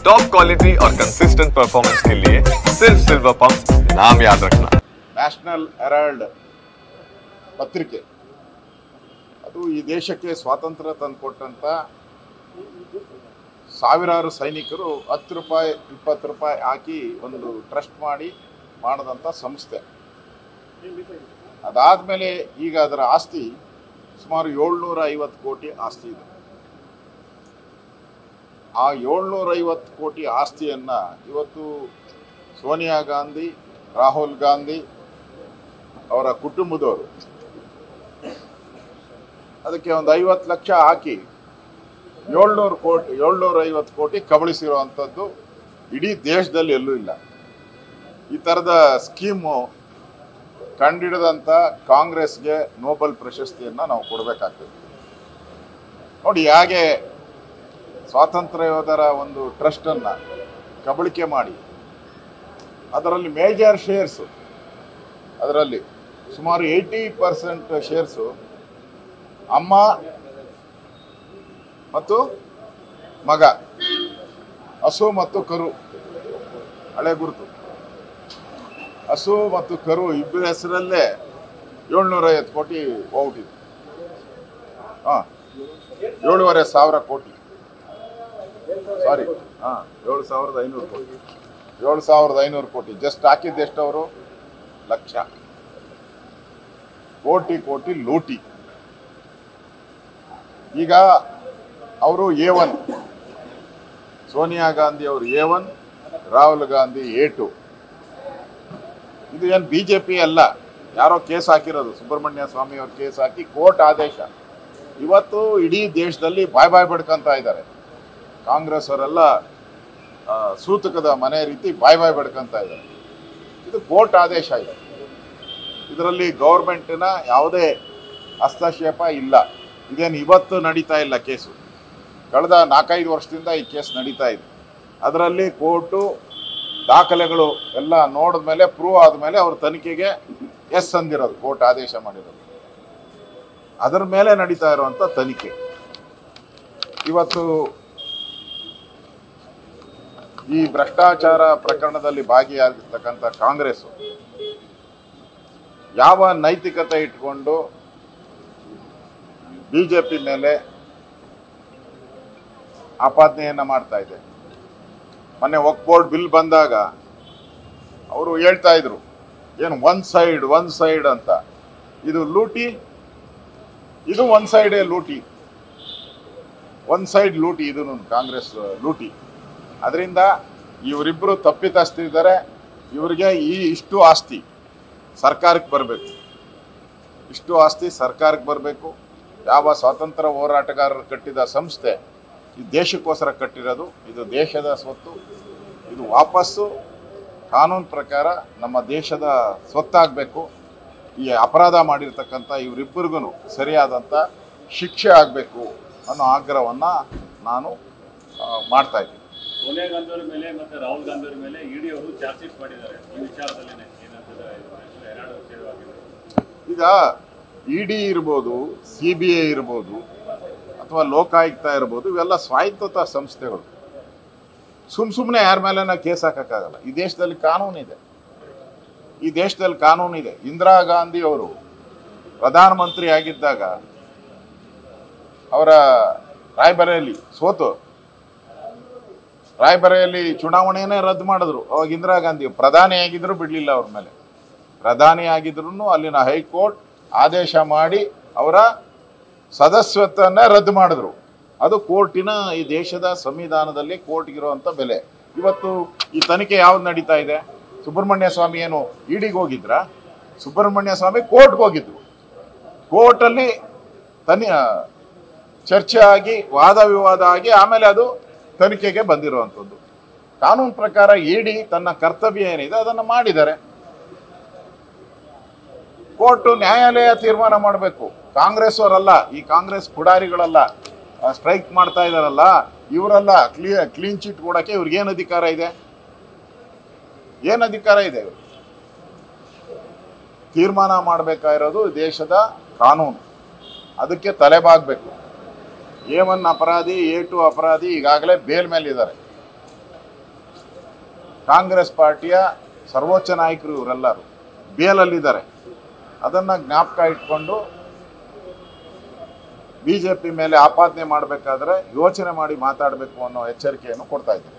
Top quality और consistent performance के लिए सिर्फ सिल्वर पंप नाम याद रखना। ನ್ಯಾಷನಲ್ ಹೆರಾಲ್ಡ್ ಪತ್ರಿಕೆ ಅದು ಈ ದೇಶಕ್ಕೆ ಸ್ವಾತಂತ್ರ್ಯ ತಂದುಕೊಟ್ಟಂಥ ಸಾವಿರಾರು ಸೈನಿಕರು 10 ರೂಪಾಯಿ 20 ರೂಪಾಯಿ ಹಾಕಿ ಒಂದು ಟ್ರಸ್ಟ್ ಮಾಡಿದಂಥ ಸಂಸ್ಥೆ. ಅದಾದಮೇಲೆ ಈಗ ಅದರ ಆಸ್ತಿ ಸುಮಾರು 750 ಕೋಟಿ ಆಸ್ತಿ ಇದೆ. ಆ 750 ಕೋಟಿ ಆಸ್ತಿಯನ್ನು ಇವತ್ತು ಸೋನಿಯಾ ಗಾಂಧಿ, ರಾಹುಲ್ ಗಾಂಧಿ ಅವರ ಕುಟುಂಬದವರು ಅದಕ್ಕೆ ಒಂದು 50 ಲಕ್ಷ ಹಾಕಿ 750 ಕೋಟಿ ಕಬಳಿಸಿರುವಂಥದ್ದು ಇಡೀ ದೇಶದಲ್ಲಿ ಎಲ್ಲೂ ಇಲ್ಲ. ಈ ಥರದ ಸ್ಕೀಮು ಕಂಡಿಡಿದಂಥ ಕಾಂಗ್ರೆಸ್ಗೆ ನೋಬೆಲ್ ಪ್ರಶಸ್ತಿಯನ್ನು ನಾವು ಕೊಡಬೇಕಾಗ್ತದೆ. ನೋಡಿ ಹೇಗೆ ಸ್ವಾತಂತ್ರ್ಯ ಯೋಧರ ಒಂದು ಟ್ರಸ್ಟನ್ನು ಕಬಳಿಕೆ ಮಾಡಿ ಅದರಲ್ಲಿ ಮೇಜರ್ ಶೇರ್ಸು, ಅದರಲ್ಲಿ ಸುಮಾರು 80% ಶೇರ್ಸು ಅಮ್ಮ ಮತ್ತು ಮಗ, ಹಸು ಮತ್ತು ಕರು, ಹಳೆ ಗುರುತು, ಹಸು ಮತ್ತು ಕರು ಇಬ್ಬರ ಹೆಸರಲ್ಲೇ 750 ಕೋಟಿ ಹೋಗ್ಬಿಟ್ಟಿದೆ. 7,500 ಕೋಟಿ, ಸಾರಿ 7,500 ಕೋಟಿ, 7,500 ಕೋಟಿ ಜಸ್ಟ್ ಹಾಕಿದ್ದು ಎಷ್ಟು? ಅವರು ಲಕ್ಷ ಕೋಟಿ ಲೂಟಿ. ಈಗ ಅವರು A1, ಸೋನಿಯಾ ಗಾಂಧಿ ಅವರು A1, ರಾಹುಲ್ ಗಾಂಧಿ A2. ಇದು ಏನು BJP ಅಲ್ಲ, ಯಾರೋ ಕೇಸ್ ಹಾಕಿರೋದು, ಸುಬ್ರಹ್ಮಣ್ಯ ಸ್ವಾಮಿ ಅವರು ಕೇಸ್ ಹಾಕಿ ಕೋರ್ಟ್ ಆದೇಶ. ಇವತ್ತು ಇಡೀ ದೇಶದಲ್ಲಿ ಬಾಯ್ ಬಡ್ಕೊಂತ ಇದ್ದಾರೆ. ಕಾಂಗ್ರೆಸ್ ಅವರೆಲ್ಲ ಸೂತಕದ ಮನೆ ರೀತಿ ಬಾಯ್ ಬಡ್ಕೊಂತ ಇದ್ದಾರೆ. ಇದು ಕೋರ್ಟ್ ಆದೇಶ ಇದೆ. ಇದರಲ್ಲಿ ಗೌರ್ಮೆಂಟಿನ ಯಾವುದೇ ಹಸ್ತಕ್ಷೇಪ ಇಲ್ಲ. ಇದೇನು ಇವತ್ತು ನಡೀತಾ ಇಲ್ಲ ಕೇಸು, ಕಳೆದ 4-5 ವರ್ಷದಿಂದ ಈ ಕೇಸ್ ನಡೀತಾ ಇದೆ. ಅದರಲ್ಲಿ ಕೋರ್ಟು ದಾಖಲೆಗಳು ಎಲ್ಲ ನೋಡಿದ ಮೇಲೆ, ಪ್ರೂವ್ ಆದಮೇಲೆ ಅವ್ರ ತನಿಖೆಗೆ ಎಸ್ ಅಂದಿರೋದು, ಕೋರ್ಟ್ ಆದೇಶ ಮಾಡಿರೋದು. ಅದರ ಮೇಲೆ ನಡೀತಾ ಇರುವಂಥ ತನಿಖೆ. ಇವತ್ತು ಈ ಭ್ರಷ್ಟಾಚಾರ ಪ್ರಕರಣದಲ್ಲಿ ಭಾಗಿಯಾಗಿರ್ತಕ್ಕಂಥ ಕಾಂಗ್ರೆಸ್ಸು ಯಾವ ನೈತಿಕತೆ ಇಟ್ಕೊಂಡು BJP ಮೇಲೆ ಆಪಾದನೆಯನ್ನು ಮಾಡ್ತಾ ಇದೆ? ಮೊನ್ನೆ ವಕ್ಫ್ ಬೋರ್ಡ್ ಬಿಲ್ ಬಂದಾಗ ಅವರು ಹೇಳ್ತಾ ಇದ್ರು ಏನು ಒನ್ ಸೈಡ್ ಅಂತ. ಇದು ಲೂಟಿ, ಇದು ಒನ್ ಸೈಡ್ ಲೂಟಿ, ಇದು ಕಾಂಗ್ರೆಸ್ ಲೂಟಿ. ಅದರಿಂದ ಇವರಿಬ್ಬರು ತಪ್ಪಿತಸ್ಥರಿದ್ದಾರೆ. ಇವರಿಗೆ ಇಷ್ಟು ಆಸ್ತಿ ಸರ್ಕಾರಕ್ಕೆ ಬರಬೇಕು. ಯಾವ ಸ್ವಾತಂತ್ರ್ಯ ಹೋರಾಟಗಾರರು ಕಟ್ಟಿದ ಸಂಸ್ಥೆ ಈ ದೇಶಕ್ಕೋಸ್ಕರ ಕಟ್ಟಿರೋದು, ಇದು ದೇಶದ ಸ್ವತ್ತು. ಇದು ವಾಪಸ್ಸು ಕಾನೂನು ಪ್ರಕಾರ ನಮ್ಮ ದೇಶದ ಸ್ವತ್ತಾಗಬೇಕು. ಈ ಅಪರಾಧ ಮಾಡಿರ್ತಕ್ಕಂಥ ಇವರಿಬ್ಬರಿಗೂ ಸರಿಯಾದಂಥ ಶಿಕ್ಷೆ ಆಗಬೇಕು ಅನ್ನೋ ಆಗ್ರಹವನ್ನು ನಾನು ಮಾಡ್ತಾ ಇದ್ದೀನಿ. ಸೋನಿಯಾ ಗಾಂಧಿ ಅವರ ಮೇಲೆ ಮತ್ತು ರಾಹುಲ್ ಗಾಂಧಿ ಅವರ ಮೇಲೆ ಇಡಿ ಅವರು ಚಾರ್ಜ್ ಶೀಟ್ ಮಾಡಿದ್ದಾರೆ. ಈ ವಿಚಾರದಲ್ಲಿ ಈಗ ಇಡಿ ಇರ್ಬೋದು, CBI ಇರ್ಬೋದು, ಅಥವಾ ಲೋಕಾಯುಕ್ತ ಇರ್ಬೋದು, ಇವೆಲ್ಲ ಸ್ವಾಯತ್ತತಾ ಸಂಸ್ಥೆಗಳು. ಸುಮ್ಮನೆ ಯಾರ ಮೇಲೆನ ಕೇಸ್ ಹಾಕೋಕ್ಕಾಗಲ್ಲ. ಈ ದೇಶದಲ್ಲಿ ಕಾನೂನು ಇದೆ. ಇಂದಿರಾ ಗಾಂಧಿ ಅವರು ಪ್ರಧಾನಮಂತ್ರಿ ಆಗಿದ್ದಾಗ ಅವರ ರಾಯ್ಬರೇಲಿ ಚುನಾವಣೆಯನ್ನೇ ರದ್ದು ಮಾಡಿದ್ರು. ಅವಾಗ ಇಂದಿರಾ ಗಾಂಧಿ ಪ್ರಧಾನಿಯಾಗಿದ್ರು ಬಿಡಲಿಲ್ಲ ಅವ್ರ ಮೇಲೆ. ಪ್ರಧಾನಿಯಾಗಿದ್ರು ಅಲ್ಲಿನ ಹೈಕೋರ್ಟ್ ಆದೇಶ ಮಾಡಿ ಅವರ ಸದಸ್ಯತ್ವನ್ನೇ ರದ್ದು ಮಾಡಿದ್ರು. ಅದು ಕೋರ್ಟಿನ, ಈ ದೇಶದ ಸಂವಿಧಾನದಲ್ಲಿ ಕೋರ್ಟ್ಗಿರುವಂಥ ಬೆಲೆ. ಇವತ್ತು ಈ ತನಿಖೆ ಯಾವ್ದು ನಡೀತಾ ಇದೆ? ಸುಬ್ರಹ್ಮಣ್ಯ ಸ್ವಾಮಿ ಏನು ಇಡಿಗೆ ಹೋಗಿದ್ರ? ಸುಬ್ರಹ್ಮಣ್ಯ ಸ್ವಾಮಿ ಕೋರ್ಟ್ಗೆ ಹೋಗಿದ್ರು. ಕೋರ್ಟಲ್ಲಿ ಚರ್ಚೆ ಆಗಿ, ವಾದ ವಿವಾದ ಆಗಿ, ಆಮೇಲೆ ಅದು ತನಿಖೆಗೆ ಬಂದಿರುವಂಥದ್ದು. ಕಾನೂನು ಪ್ರಕಾರ ಇಡಿ ತನ್ನ ಕರ್ತವ್ಯ ಏನಿದೆ ಅದನ್ನು ಮಾಡಿದ್ದಾರೆ. ಕೋರ್ಟು, ನ್ಯಾಯಾಲಯ ತೀರ್ಮಾನ ಮಾಡಬೇಕು. ಕಾಂಗ್ರೆಸ್ ಅವರಲ್ಲ, ಈ ಕಾಂಗ್ರೆಸ್ ಪುಡಾರಿಗಳಲ್ಲ, ಸ್ಟ್ರೈಕ್ ಮಾಡ್ತಾ ಇದ್ದಾರಲ್ಲ ಇವರೆಲ್ಲ ಕ್ಲೀನ್ ಚಿಟ್ ಕೊಡೋಕ್ಕೆ ಇವ್ರಿಗೇನು ಅಧಿಕಾರ ಇದೆ? ಇವರು ತೀರ್ಮಾನ ಮಾಡಬೇಕಾಗಿರೋದು ದೇಶದ ಕಾನೂನು. ಅದಕ್ಕೆ ತಲೆಬಾಗಬೇಕು. A1 ಅಪರಾಧಿ, A2 ಅಪರಾಧಿ ಈಗಾಗಲೇ ಬೇಲ್ ಮೇಲಿದ್ದಾರೆ. ಕಾಂಗ್ರೆಸ್ ಪಾರ್ಟಿಯ ಸರ್ವೋಚ್ಚ ನಾಯಕರು ಇವರೆಲ್ಲರೂ ಬೇಲಲ್ಲಿದ್ದಾರೆ. ಅದನ್ನು ಜ್ಞಾಪಕ ಇಟ್ಕೊಂಡು ಬಿಜೆಪಿ ಮೇಲೆ ಆಪಾದನೆ ಮಾಡಬೇಕಾದ್ರೆ ಯೋಚನೆ ಮಾಡಿ ಮಾತಾಡಬೇಕು ಅನ್ನೋ ಎಚ್ಚರಿಕೆಯನ್ನು ಕೊಡ್ತಾ ಇದ್ದೀನಿ.